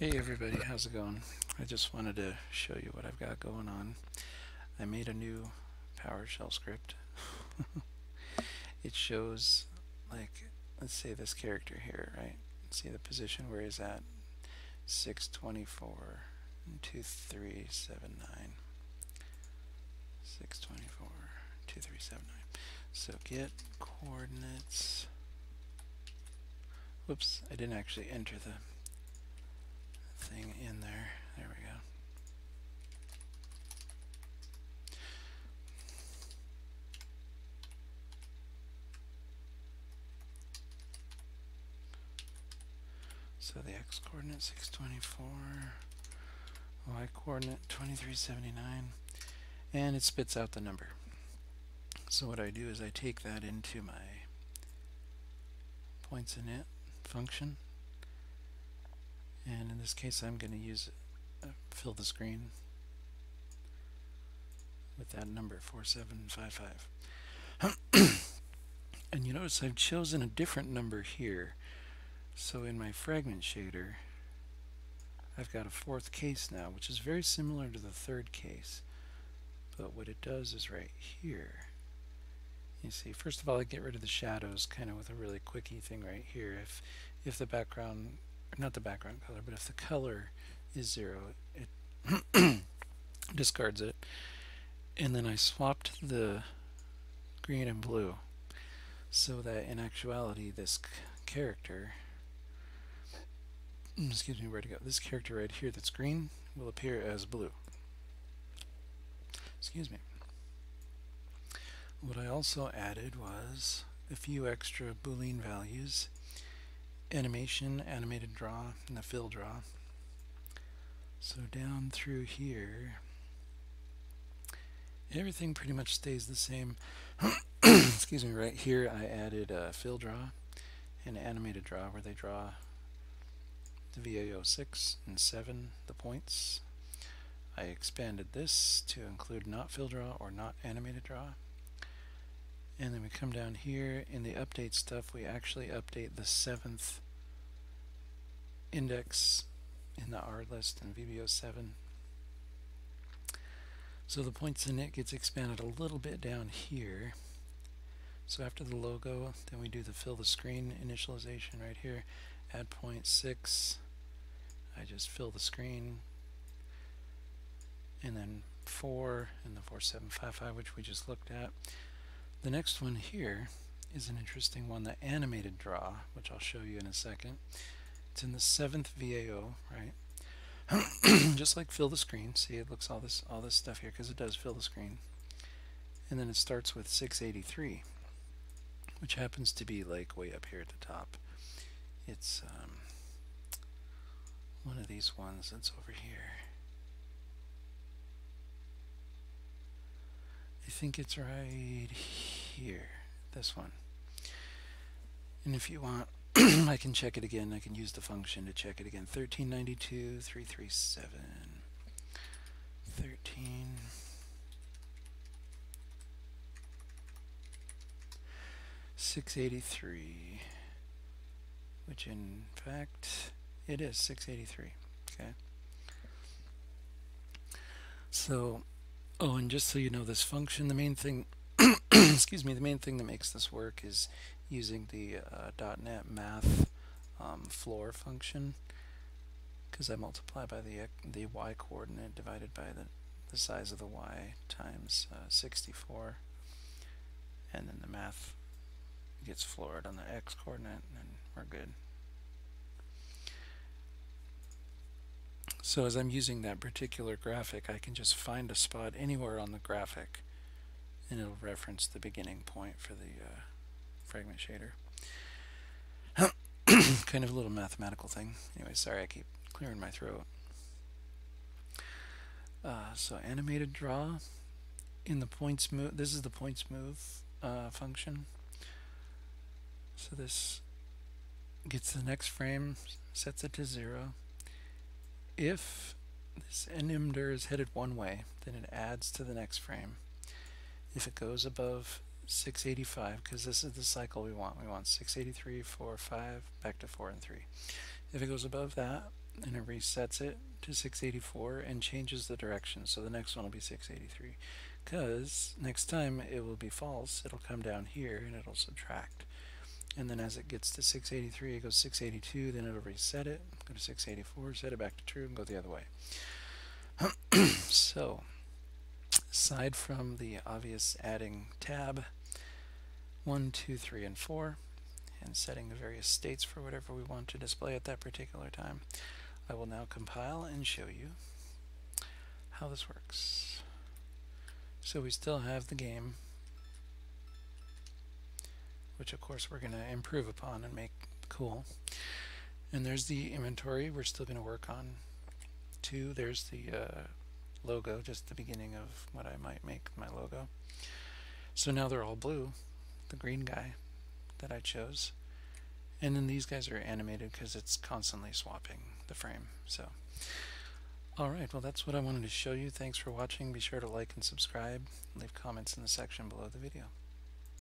Hey everybody, how's it going? I just wanted to show you what I've got going on. I made a new PowerShell script. It shows, like, let's say this character here, right? See the position where he's at, 624, 2379. 624, 2379. So get coordinates. Whoops, I didn't actually enter the thing in there. There we go. So the x coordinate 624, y coordinate 2379, and it spits out the number. So what I do is I take that into my points init function, and in this case I'm going to use fill the screen with that number 4755. And you notice I've chosen a different number here. So in my fragment shader I've got a fourth case now, which is very similar to the third case, but what it does is right here, you see, first of all I get rid of the shadows kind of with a really quickie thing right here. If the background, not the background color, but if the color is 0, it discards it. And then I swapped the green and blue so that in actuality this character, excuse me, where to go? This character right here that's green will appear as blue. Excuse me. What I also added was a few extra Boolean values: animation, animated draw, and the fill draw. So down through here, everything pretty much stays the same. Excuse me, right here I added a fill draw and animated draw where they draw the VAO 6 and 7, the points. I expanded this to include not fill draw or not animated draw. And then we come down here in the update stuff, we actually update the 7th index in the R list in VBO 7. So the points init gets expanded a little bit down here. So after the logo, then we do the fill the screen initialization right here. Add 0.6. I just fill the screen. And then 4 and the 4755, which we just looked at. The next one here is an interesting one, the animated draw, which I'll show you in a second. It's in the 7th VAO, right? Just like fill the screen. See, it looks all this stuff here because it does fill the screen. And then it starts with 683, which happens to be like way up here at the top. It's one of these ones that's over here. I think it's right here, this one. And if you want, I can check it again. I can use the function to check it again. 1392, 337, 13. 683, which in fact it is 683. Okay. So, oh, and just so you know, this function, the main thing, excuse me, the main thing that makes this work is using the .NET math floor function, because I multiply by the y coordinate divided by the size of the y times 64, and then the math gets floored on the x coordinate, and we're good. So as I'm using that particular graphic, I can just find a spot anywhere on the graphic and it'll reference the beginning point for the fragment shader. Kind of a little mathematical thing. Anyway, sorry I keep clearing my throat. So animated draw in the points move. This is the points move function. So this gets the next frame, sets it to 0. If this enumder is headed one way, then it adds to the next frame. If it goes above 685, because this is the cycle we want 683, 4, 5, back to 4 and 3. If it goes above that, and it resets it to 684 and changes the direction, so the next one will be 683. Because next time it will be false, it'll come down here and it'll subtract. And then as it gets to 683, it goes 682, then it'll reset it, go to 684, set it back to true, and go the other way. So, aside from the obvious adding tab 1, 2, 3, and 4, and setting the various states for whatever we want to display at that particular time, I will now compile and show you how this works. So we still have the game, which of course we're going to improve upon and make cool. And there's the inventory we're still going to work on. 2, there's the logo, just the beginning of what I might make my logo. So now they're all blue, the green guy that I chose. And then these guys are animated because it's constantly swapping the frame. So, alright, well that's what I wanted to show you. Thanks for watching. Be sure to like and subscribe. Leave comments in the section below the video.